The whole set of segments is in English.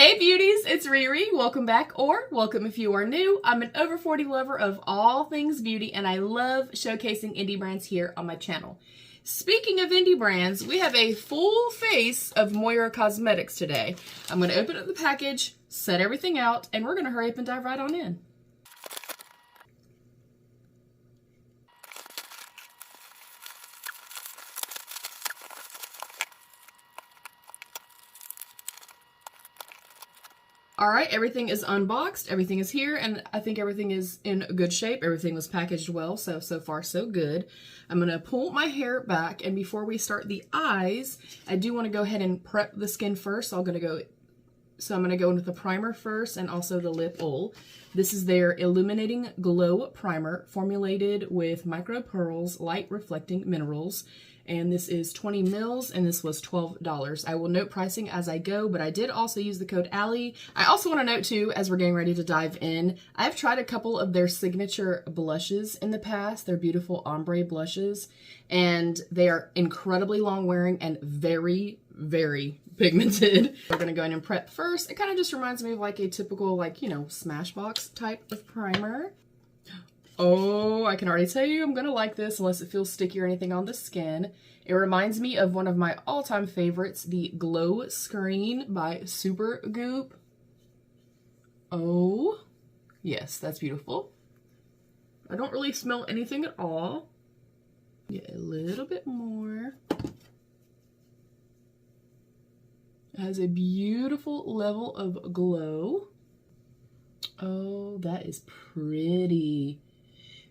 Hey beauties, it's Riri. Welcome back, or welcome if you are new. I'm an over 40 lover of all things beauty, and I love showcasing indie brands here on my channel. Speaking of indie brands, we have a full face of MOIRA Cosmetics today. I'm going to open up the package, set everything out, and we're going to hurry up and dive right on in. Alright, everything is unboxed, everything is here, and I think everything is in good shape. Everything was packaged well, so far so good. I'm going to pull my hair back, and before we start the eyes, I do want to go ahead and prep the skin first. So I'm going to go in with the primer first and also the lip oil. This is their Illuminating Glow Primer, formulated with micro pearls, light reflecting minerals. And this is 20 mils, and this was $12. I will note pricing as I go, but I did also use the code ALLY. I also want to note too, as we're getting ready to dive in, I've tried a couple of their signature blushes in the past. They're beautiful ombre blushes, and they are incredibly long wearing and very, very pigmented. We're going to go in and prep first. It kind of just reminds me of like a typical, like, you know, Smashbox type of primer. Oh, I can already tell you I'm going to like this unless it feels sticky or anything on the skin. It reminds me of one of my all-time favorites, the Glow Screen by Supergoop. Oh, yes, that's beautiful. I don't really smell anything at all. Get a little bit more. It has a beautiful level of glow. Oh, that is pretty.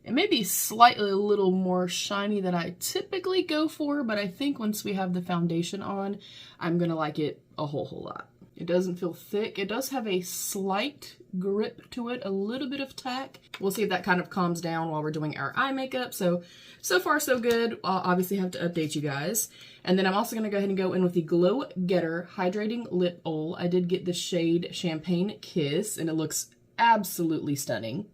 It may be slightly a little more shiny than I typically go for, but I think once we have the foundation on, I'm going to like it a whole lot. It doesn't feel thick. It does have a slight grip to it, a little bit of tack. We'll see if that kind of calms down while we're doing our eye makeup. So far so good. I'll obviously have to update you guys. And then I'm also going to go ahead and go in with the Glow Getter Hydrating Lip Oil. I did get the shade Champagne Kiss, and it looks absolutely stunning.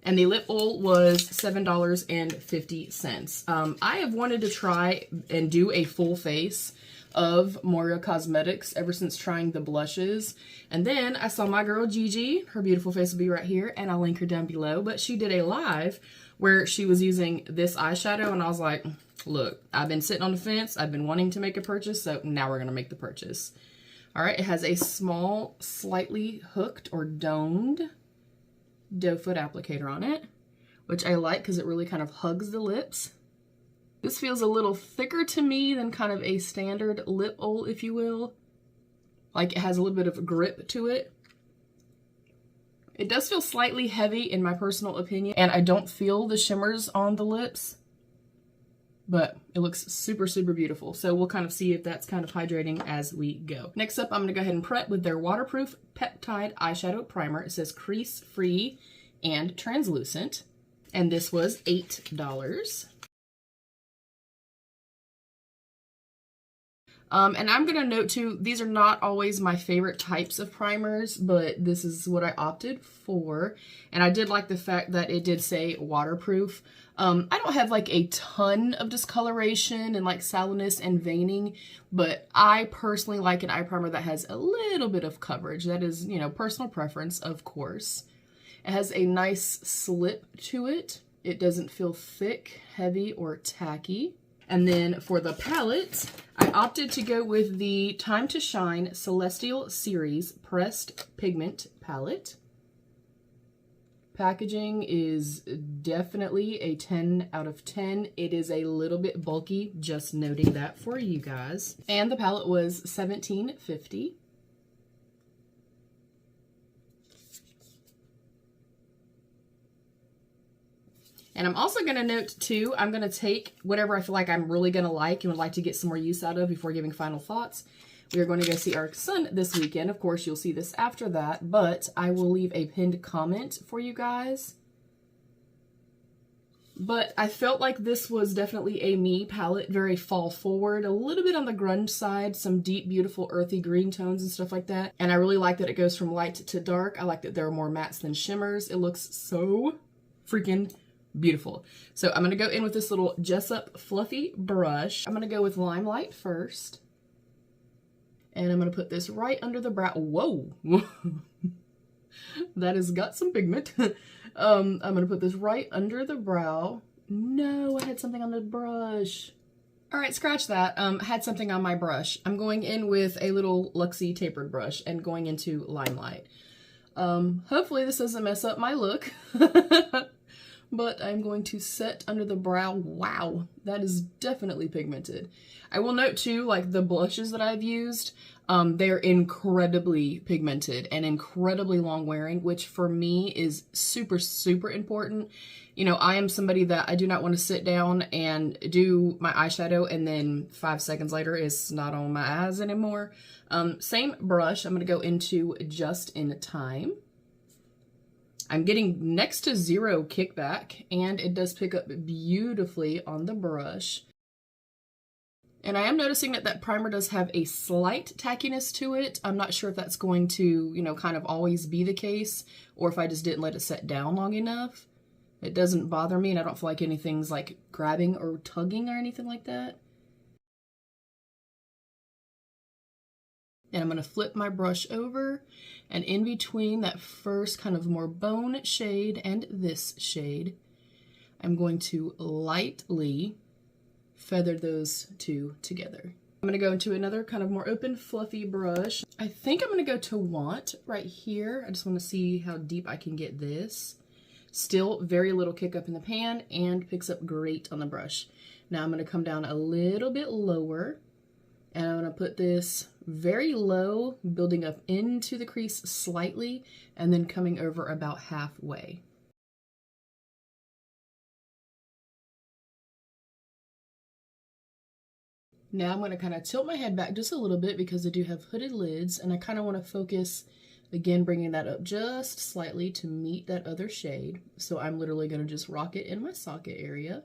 And the lip oil was $7.50. I have wanted to try and do a full face of MOIRA Cosmetics ever since trying the blushes. And then I saw my girl Gigi, her beautiful face will be right here, and I'll link her down below. But she did a live where she was using this eyeshadow, and I was like, look, I've been sitting on the fence. I've been wanting to make a purchase, so now we're going to make the purchase. All right, it has a small, slightly hooked or domed doe foot applicator on it, which I like because it really kind of hugs the lips. This feels a little thicker to me than kind of a standard lip oil, if you will. Like it has a little bit of grip to it. It does feel slightly heavy in my personal opinion, and I don't feel the shimmers on the lips, but it looks super, super beautiful. So we'll kind of see if that's kind of hydrating as we go. Next up, I'm going to go ahead and prep with their Waterproof Peptide Eyeshadow Primer. It says crease free and translucent, and this was $8. And I'm going to note too, these are not always my favorite types of primers, but this is what I opted for. And I did like the fact that it did say waterproof. I don't have like a ton of discoloration and like sallowness and veining, but I personally like an eye primer that has a little bit of coverage. That is, you know, personal preference, of course. It has a nice slip to it. It doesn't feel thick, heavy, or tacky. And then for the palette, I opted to go with the Time to Shine Celestial Series Pressed Pigment Palette. Packaging is definitely a 10 out of 10. It is a little bit bulky, just noting that for you guys. And the palette was $17.50. And I'm also going to note too, I'm going to take whatever I feel like I'm really going to like and would like to get some more use out of before giving final thoughts. We are going to go see our son this weekend. Of course, you'll see this after that, but I will leave a pinned comment for you guys. But I felt like this was definitely a me palette, very fall forward, a little bit on the grunge side, some deep, beautiful, earthy green tones and stuff like that. And I really like that it goes from light to dark. I like that there are more mattes than shimmers. It looks so freaking beautiful. So I'm going to go in with this little Jessup fluffy brush. I'm going to go with Limelight first. And I'm going to put this right under the brow. Whoa! That has got some pigment. I'm going to put this right under the brow. No, I had something on the brush. All right, scratch that. Had something on my brush. I'm going in with a little Luxie tapered brush and going into Limelight. Hopefully this doesn't mess up my look. But I'm going to set under the brow. Wow, that is definitely pigmented. I will note too, like the blushes that I've used, they're incredibly pigmented and incredibly long wearing, which for me is super, super important. You know, I am somebody that I do not want to sit down and do my eyeshadow and then 5 seconds later it's not on my eyes anymore. Same brush, I'm going to go into Just in Time. I'm getting next to zero kickback, and it does pick up beautifully on the brush. And I am noticing that that primer does have a slight tackiness to it. I'm not sure if that's going to, you know, kind of always be the case, or if I just didn't let it set down long enough. It doesn't bother me, and I don't feel like anything's like grabbing or tugging or anything like that. And I'm going to flip my brush over, and in between that first kind of more bone shade and this shade, I'm going to lightly feather those two together. I'm going to go into another kind of more open fluffy brush. I think I'm going to go to Want right here. I just want to see how deep I can get this. Still very little kick up in the pan and picks up great on the brush. Now I'm going to come down a little bit lower, and I'm going to put this very low, building up into the crease slightly, and then coming over about halfway. Now I'm going to kind of tilt my head back just a little bit because I do have hooded lids, and I kind of want to focus, again, bringing that up just slightly to meet that other shade. So I'm literally going to just rock it in my socket area.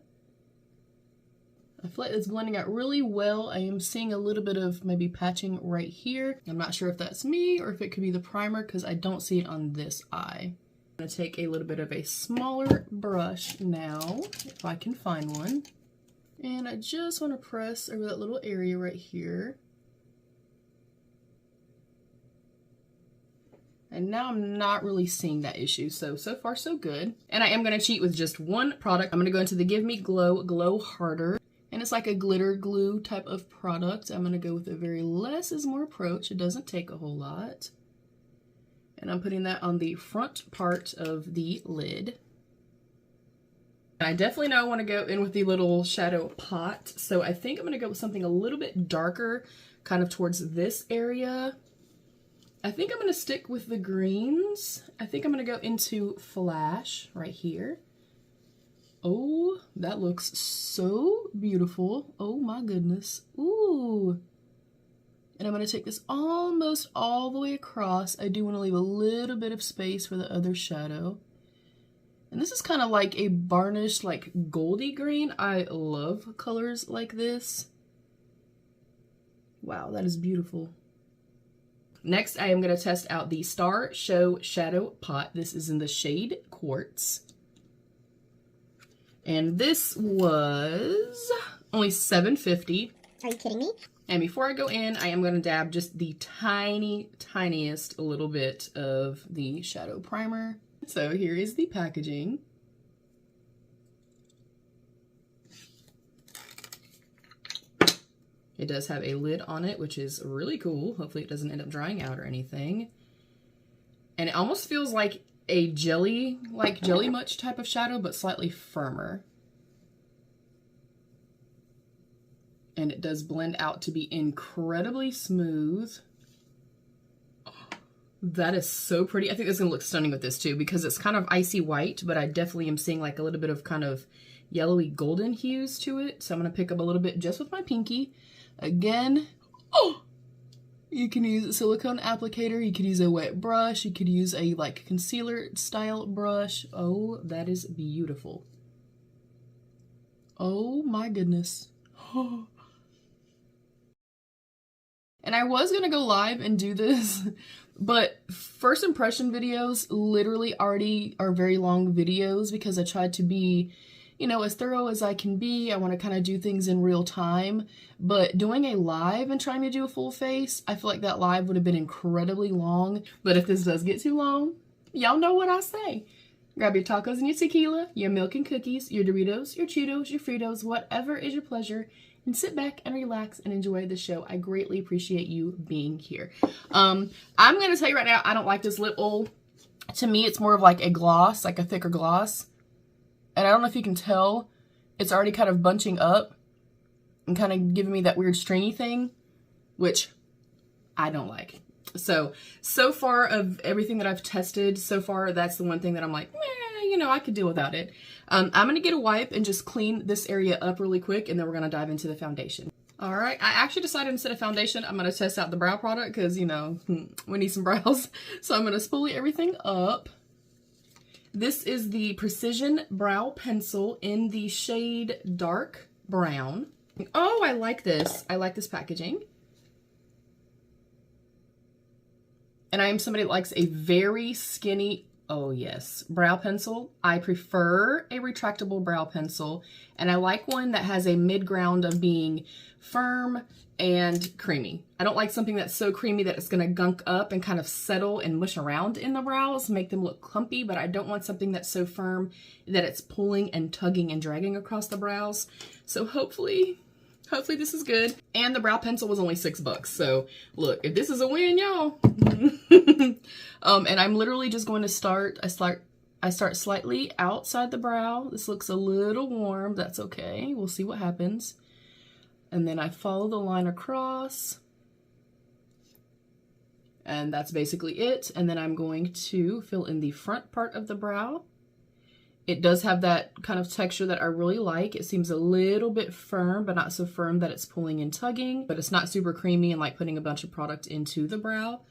I feel like it's blending out really well. I am seeing a little bit of maybe patching right here. I'm not sure if that's me or if it could be the primer because I don't see it on this eye. I'm going to take a little bit of a smaller brush now, if I can find one. And I just want to press over that little area right here. And now I'm not really seeing that issue, so far so good. And I am going to cheat with just one product. I'm going to go into the Give Me Glow Glow Harder. And it's like a glitter glue type of product. I'm going to go with a very less is more approach. It doesn't take a whole lot. And I'm putting that on the front part of the lid. And I definitely know I want to go in with the little shadow pot. So I think I'm going to go with something a little bit darker, kind of towards this area. I think I'm going to stick with the greens. I think I'm going to go into Flash right here. Oh, that looks so beautiful. Oh my goodness. Ooh. And I'm going to take this almost all the way across. I do want to leave a little bit of space for the other shadow. And this is kind of like a varnished, like goldy green. I love colors like this. Wow, that is beautiful. Next, I am going to test out the Star Show Shadow Pot. This is in the shade Quartz. And this was only $7.50. Are you kidding me? And before I go in, I am going to dab just the tiniest little bit of the shadow primer. So here is the packaging. It does have a lid on it, which is really cool. Hopefully it doesn't end up drying out or anything. And it almost feels like a jelly much type of shadow, but slightly firmer. And it does blend out to be incredibly smooth. That is so pretty. I think it's gonna look stunning with this too, because it's kind of icy white, but I definitely am seeing like a little bit of kind of yellowy golden hues to it. So I'm gonna pick up a little bit just with my pinky. Again, oh! You can use a silicone applicator, you could use a wet brush, you could use a like concealer style brush. Oh, that is beautiful. Oh my goodness. And I was gonna go live and do this, but first impression videos literally already are very long videos because I tried to be, you know, as thorough as I can be. I want to kind of do things in real time, but doing a live and trying to do a full face, I feel like that live would have been incredibly long. But if this does get too long, y'all know what I say. Grab your tacos and your tequila, your milk and cookies, your Doritos, your Cheetos, your Fritos, whatever is your pleasure, and sit back and relax and enjoy the show. I greatly appreciate you being here. I'm going to tell you right now, I don't like this lip oil. To me, it's more of like a gloss, like a thicker gloss. And I don't know if you can tell, it's already kind of bunching up and kind of giving me that weird stringy thing, which I don't like. So far of everything that I've tested so far, that's the one thing that I'm like, you know, I could deal without it. I'm going to get a wipe and just clean this area up really quick, and then we're going to dive into the foundation. All right, I actually decided instead of foundation, I'm going to test out the brow product because, you know, we need some brows. So I'm going to spoolie everything up. This is the Precision Brow Pencil in the shade Dark Brown. Oh, I like this. I like this packaging. And I am somebody that likes a very skinny, oh yes, brow pencil. I prefer a retractable brow pencil, and I like one that has a mid-ground of being firm and creamy. I don't like something that's so creamy that it's gonna gunk up and kind of settle and mush around in the brows, make them look clumpy, but I don't want something that's so firm that it's pulling and tugging and dragging across the brows. So hopefully this is good. And the brow pencil was only $6. So look, if this is a win, y'all. And I'm literally just going to start, I start slightly outside the brow. This looks a little warm. That's okay. We'll see what happens. And then I follow the line across. And that's basically it. And then I'm going to fill in the front part of the brow. It does have that kind of texture that I really like. It seems a little bit firm, but not so firm that it's pulling and tugging. But it's not super creamy and like putting a bunch of product into the brow.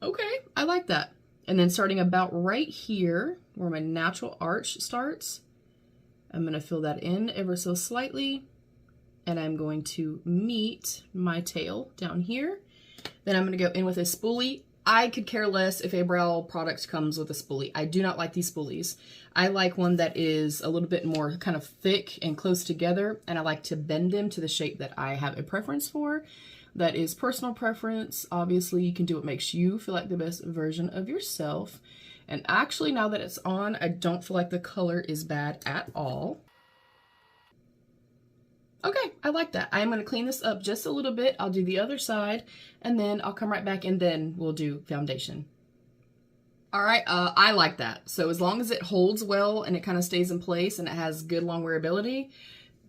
Okay, I like that. And then starting about right here, where my natural arch starts, I'm going to fill that in ever so slightly. And I'm going to meet my tail down here. Then I'm going to go in with a spoolie. I could care less if a brow product comes with a spoolie. I do not like these spoolies. I like one that is a little bit more kind of thick and close together, and I like to bend them to the shape that I have a preference for. That is personal preference. Obviously, you can do what makes you feel like the best version of yourself. And actually, now that it's on, I don't feel like the color is bad at all. Okay, I like that. I'm going to clean this up just a little bit. I'll do the other side, and then I'll come right back, and then we'll do foundation. All right, I like that. So as long as it holds well and it kind of stays in place and it has good long wearability,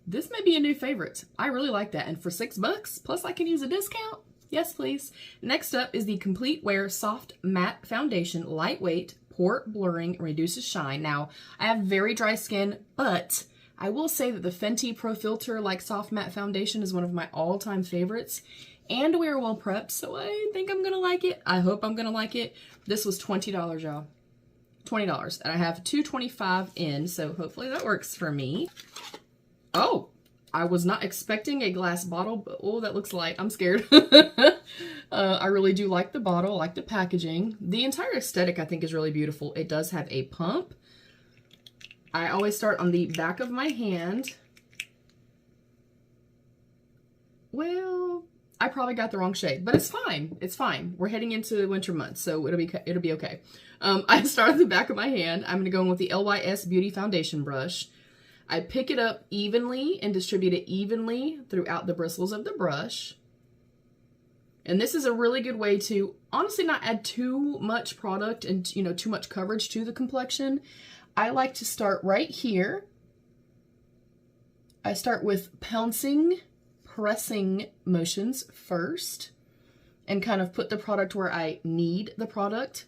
this may be a new favorite. I really like that. And for $6, plus I can use a discount. Yes, please. Next up is the Complete Wear Soft Matte Foundation, lightweight, pore blurring, reduces shine. Now, I have very dry skin, but I will say that the Fenty Pro Filter like soft matte foundation is one of my all-time favorites, and we're well prepped, so I think I'm gonna like it. I hope I'm gonna like it. This was $20, y'all. $20, and I have 225 in, so hopefully that works for me. Oh, I was not expecting a glass bottle, but oh, that looks light. I'm scared. I really do like the bottle, I like the packaging. The entire aesthetic I think is really beautiful. It does have a pump. I always start on the back of my hand. Well, I probably got the wrong shade, but it's fine. It's fine. We're heading into the winter months, so it'll be okay. I start at the back of my hand. I'm going to go in with the LYS Beauty Foundation brush. I pick it up evenly and distribute it evenly throughout the bristles of the brush. And this is a really good way to honestly not add too much product and, you know, too much coverage to the complexion. I like to start right here. I start with pouncing, pressing motions first and kind of put the product where I need the product.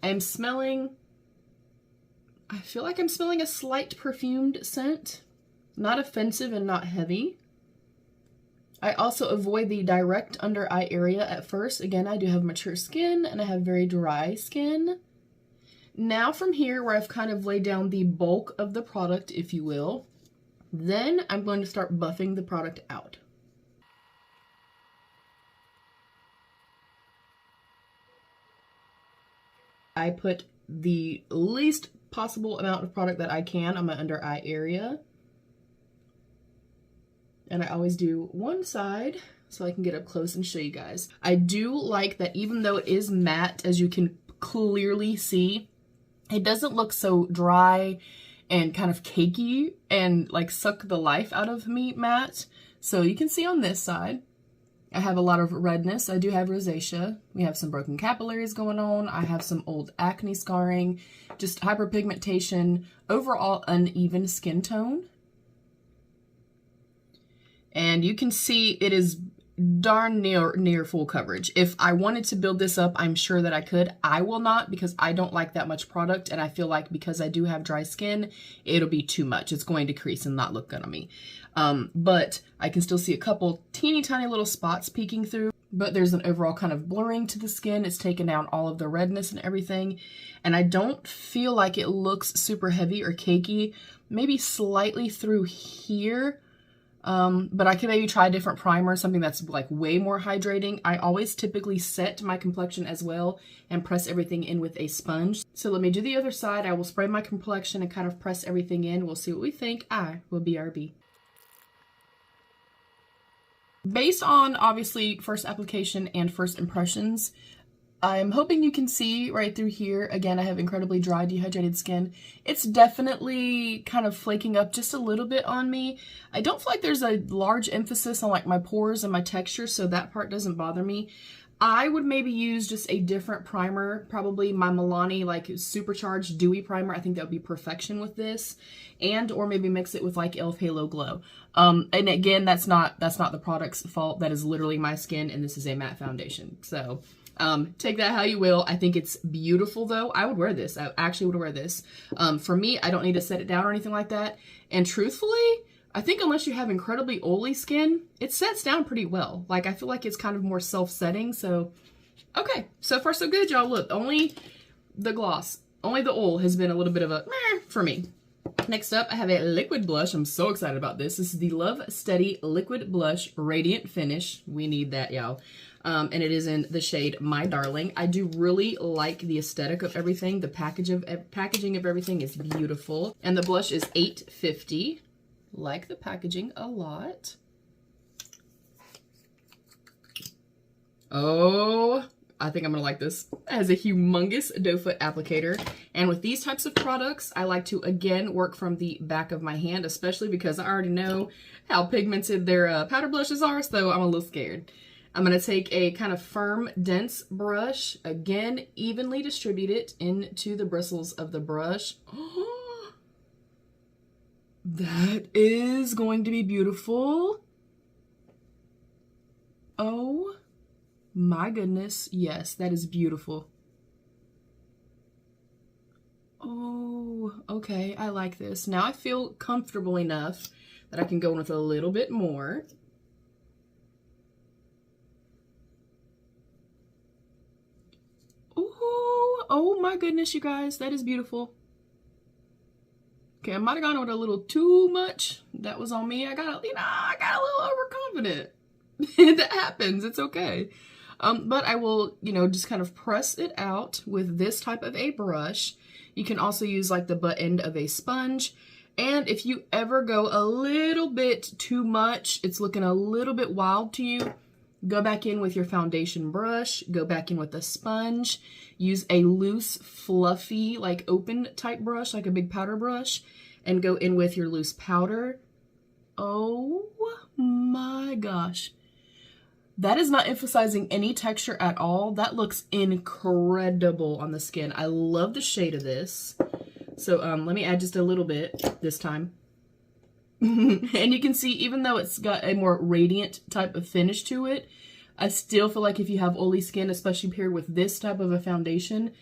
I'm smelling, I feel like I'm smelling a slight perfumed scent, not offensive and not heavy. I also avoid the direct under eye area at first. Again, I do have mature skin and I have very dry skin. Now from here, where I've kind of laid down the bulk of the product, if you will, then I'm going to start buffing the product out. I put the least possible amount of product that I can on my under eye area. And I always do one side so I can get up close and show you guys. I do like that even though it is matte, as you can clearly see, it doesn't look so dry and kind of cakey and like suck the life out of me matte. So you can see on this side, I have a lot of redness. I do have rosacea. We have some broken capillaries going on. I have some old acne scarring, just hyperpigmentation, overall uneven skin tone. And you can see it is darn near full coverage. If I wanted to build this up, I'm sure that I could. I will not, because I don't like that much product, and I feel like because I do have dry skin, it'll be too much. It's going to crease and not look good on me. But I can still see a couple teeny tiny little spots peeking through, but there's an overall kind of blurring to the skin. It's taken down all of the redness and everything, and I don't feel like it looks super heavy or cakey. Maybe slightly through here. But I could maybe try a different primer, something that's like way more hydrating. I always typically set my complexion as well and press everything in with a sponge. So let me do the other side. I will spray my complexion and kind of press everything in. We'll see what we think. I will BRB. Based on obviously first application and first impressions, I'm hoping you can see right through here. Again, I have incredibly dry, dehydrated skin. It's definitely kind of flaking up just a little bit on me. I don't feel like there's a large emphasis on like my pores and my texture, so that part doesn't bother me. I would maybe use just a different primer, probably my Milani like supercharged dewy primer. I think that would be perfection with this, and or maybe mix it with like e.l.f. Halo Glow. And again, that's not the product's fault. That is literally my skin, and this is a matte foundation. So take that how you will. I think it's beautiful though. I would wear this. I actually would wear this. For me, I don't need to set it down or anything like that. And truthfully, I think unless you have incredibly oily skin, it sets down pretty well. Like, I feel like it's kind of more self-setting. So, okay. So far, so good, y'all. Look, only the gloss, only the oil has been a little bit of a meh for me. Next up, I have a liquid blush. I'm so excited about this. This is the Love Steady Liquid Blush Radiant Finish. We need that, y'all. And it is in the shade My Darling. I do really like the aesthetic of everything. The packaging of everything is beautiful. And the blush is $8.50. Like the packaging a lot. Oh, I think I'm gonna like this. It has a humongous doe foot applicator. And with these types of products, I like to again work from the back of my hand, especially because I already know how pigmented their powder blushes are, so I'm a little scared. I'm gonna take a kind of firm, dense brush, again, evenly distribute it into the bristles of the brush. That is going to be beautiful. Oh my goodness. Yes, that is beautiful. Oh, okay. I like this. Now I feel comfortable enough that I can go in with a little bit more. Ooh, oh my goodness, you guys. That is beautiful. Okay, I might have gone with a little too much. That was on me. I got a little overconfident. That happens. It's okay. But I will, just kind of press it out with this type of a brush. You can also use like the butt end of a sponge. And if you ever go a little bit too much, it's looking a little bit wild to you, go back in with your foundation brush, go back in with a sponge, use a loose, fluffy, like open type brush, like a big powder brush, and go in with your loose powder. Oh my gosh. That is not emphasizing any texture at all. That looks incredible on the skin. I love the shade of this. So let me add just a little bit this time. And you can see, even though it's got a more radiant type of finish to it, I still feel like if you have oily skin, especially paired with this type of a foundation,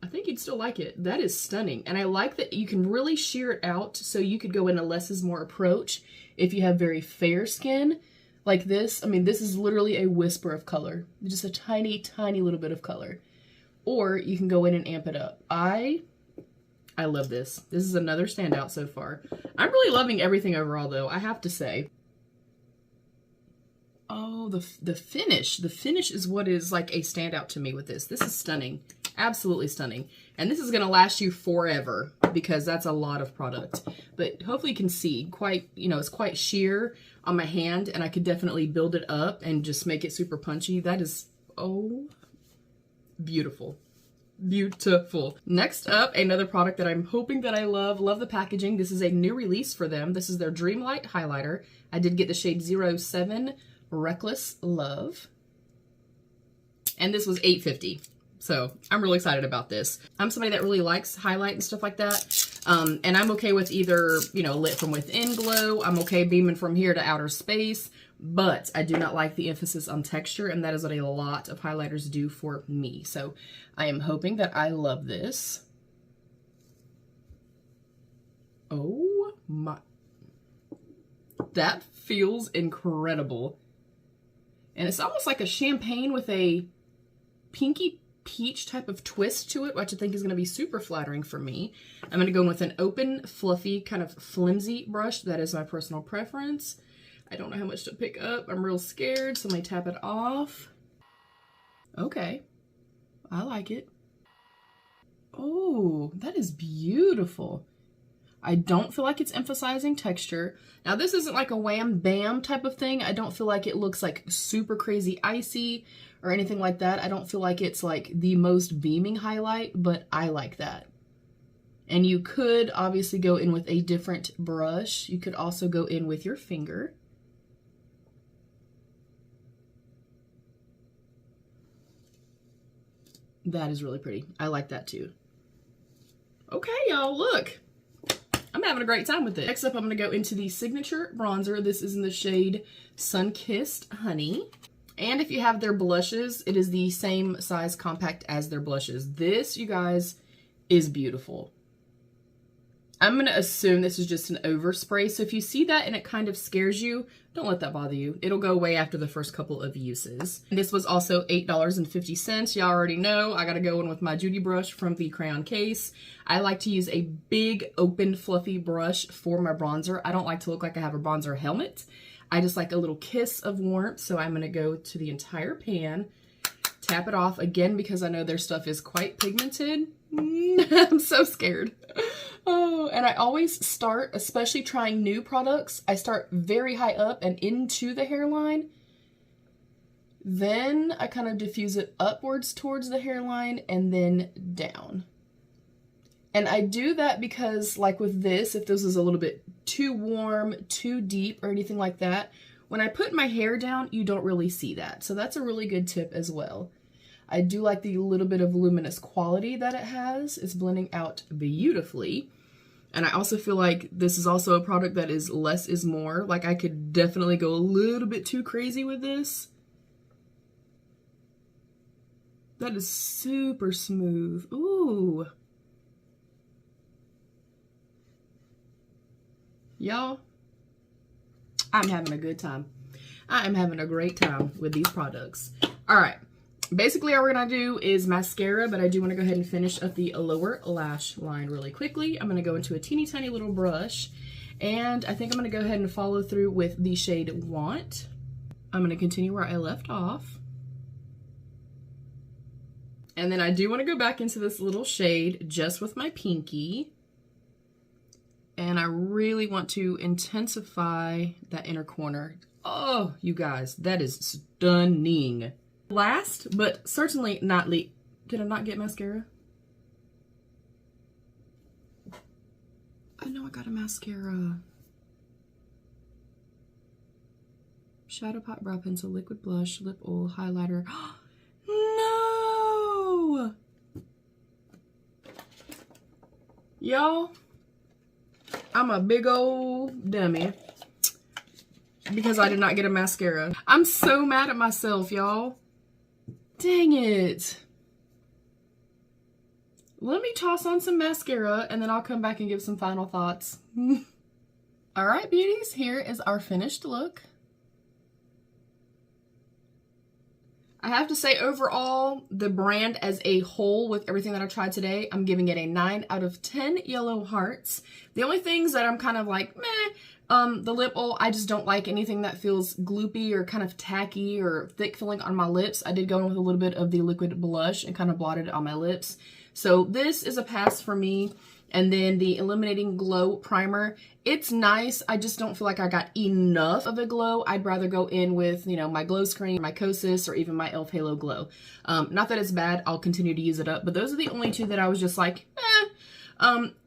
I think you'd still like it. That is stunning. And I like that you can really sheer it out, so you could go in a less is more approach if you have very fair skin. Like this, I mean, this is literally a whisper of color. Just a tiny, tiny little bit of color. Or you can go in and amp it up. I love this. This is another standout so far. I'm really loving everything overall, though, I have to say. Oh, the finish. The finish is what is like a standout to me with this. This is stunning. Absolutely stunning. And this is going to last you forever. because that's a lot of product. But hopefully you can see quite, you know, it's quite sheer on my hand, and I could definitely build it up and just make it super punchy. That is, oh, beautiful. Beautiful. Next up, another product that I'm hoping that I love. Love the packaging. This is a new release for them. This is their Dreamlight highlighter. I did get the shade 07 Reckless Love. And this was $8.50. So I'm really excited about this. I'm somebody that really likes highlight and stuff like that. And I'm okay with either, you know, lit from within glow. I'm okay beaming from here to outer space, but I do not like the emphasis on texture, and that is what a lot of highlighters do for me. So I am hoping that I love this. Oh my, that feels incredible. And it's almost like a champagne with a pinky peach type of twist to it, which I think is going to be super flattering for me. I'm going to go in with an open, fluffy, kind of flimsy brush. That is my personal preference. I don't know how much to pick up. I'm real scared, so let me tap it off. Okay. I like it. Oh, that is beautiful. I don't feel like it's emphasizing texture. Now, this isn't like a wham bam type of thing. I don't feel like it looks like super crazy icy or anything like that. I don't feel like it's like the most beaming highlight, but I like that. And you could obviously go in with a different brush. You could also go in with your finger. That is really pretty. I like that too. Okay, y'all, look. I'm having a great time with it. Next up, I'm going to go into the signature bronzer. This is in the shade Sunkissed Honey. And if you have their blushes, it is the same size compact as their blushes. This, you guys, is beautiful. I'm going to assume this is just an overspray. So if you see that and it kind of scares you, don't let that bother you. It'll go away after the first couple of uses. This was also $8.50. Y'all already know I got to go in with my Judy brush from the crayon case. I like to use a big, open, fluffy brush for my bronzer. I don't like to look like I have a bronzer helmet. I just like a little kiss of warmth. So I'm going to go to the entire pan, tap it off again because I know their stuff is quite pigmented. I'm so scared. Oh, and I always start, especially trying new products, I start very high up and into the hairline. Then I kind of diffuse it upwards towards the hairline and then down. And I do that because, like with this, if this is a little bit too warm, too deep, or anything like that, when I put my hair down, you don't really see that. So that's a really good tip as well. I do like the little bit of luminous quality that it has. It's blending out beautifully. And I also feel like this is also a product that is less is more. Like I could definitely go a little bit too crazy with this. That is super smooth. Ooh. Y'all, I'm having a good time. I am having a great time with these products. All right. Basically, all we're going to do is mascara, but I do want to go ahead and finish up the lower lash line really quickly. I'm going to go into a teeny tiny little brush, and I think I'm going to go ahead and follow through with the shade Want. I'm going to continue where I left off. And then I do want to go back into this little shade just with my pinky. And I really want to intensify that inner corner. Oh, you guys, that is stunning. Last, but certainly not least, did I not get mascara? I know I got a mascara. Shadow Pot Brow Pencil, Liquid Blush, Lip Oil, Highlighter. No! Y'all, I'm a big old dummy because I did not get a mascara. I'm so mad at myself, y'all. Dang it. Let me toss on some mascara and then I'll come back and give some final thoughts. All right, beauties, here is our finished look. I have to say overall, the brand as a whole with everything that I tried today, I'm giving it a 9 out of 10 yellow hearts. The only things that I'm kind of like, meh, the lip oil, I just don't like anything that feels gloopy or kind of tacky or thick feeling on my lips. I did go in with a little bit of the liquid blush and kind of blotted it on my lips. So this is a pass for me. And then the Illuminating Glow Primer. It's nice. I just don't feel like I got enough of a glow. I'd rather go in with, you know, my glow screen, my Kosas, or even my e.l.f. Halo Glow. Not that it's bad. I'll continue to use it up. But those are the only two that I was just like,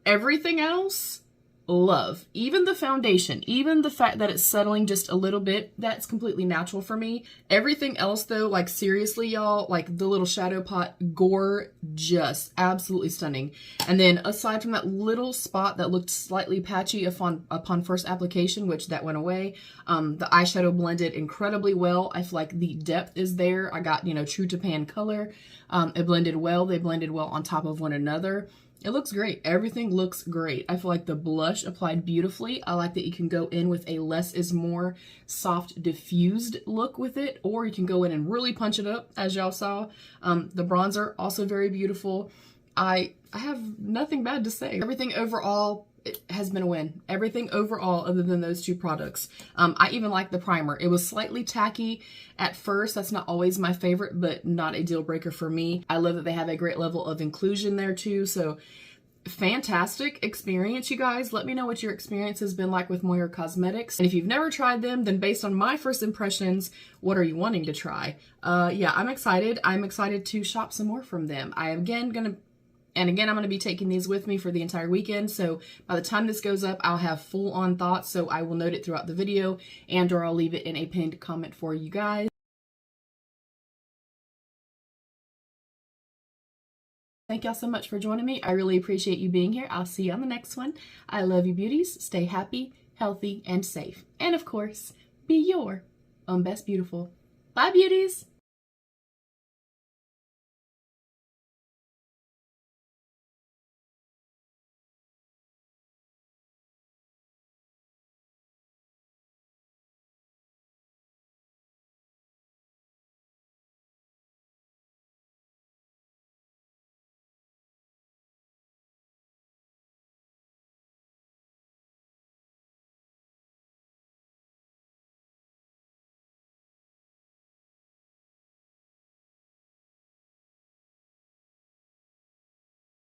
everything else, love. Even the foundation, even the fact that it's settling just a little bit, that's completely natural for me. Everything else though, like seriously y'all, like the little shadow pot, gorgeous, absolutely stunning. And then aside from that little spot that looked slightly patchy upon first application, which that went away, the eyeshadow blended incredibly well. I feel like the depth is there. I got, you know, true to pan color. It blended well. They blended well on top of one another. It looks great. Everything looks great. I feel like the blush applied beautifully. I like that you can go in with a less is more soft diffused look with it, or you can go in and really punch it up, as y'all saw. The bronzer, also very beautiful. I have nothing bad to say. Everything overall, it has been a win. Everything overall other than those two products. I even like the primer. It was slightly tacky at first. That's not always my favorite, but not a deal breaker for me. I love that they have a great level of inclusion there too. So fantastic experience, you guys. Let me know what your experience has been like with MOIRA Cosmetics. And if you've never tried them, then based on my first impressions, what are you wanting to try? Yeah, I'm excited. I'm excited to shop some more from them. I'm going to be taking these with me for the entire weekend. So by the time this goes up, I'll have full on thoughts. So I will note it throughout the video, and or I'll leave it in a pinned comment for you guys. Thank y'all so much for joining me. I really appreciate you being here. I'll see you on the next one. I love you, beauties. Stay happy, healthy, and safe. And of course, be your own best beautiful. Bye, beauties.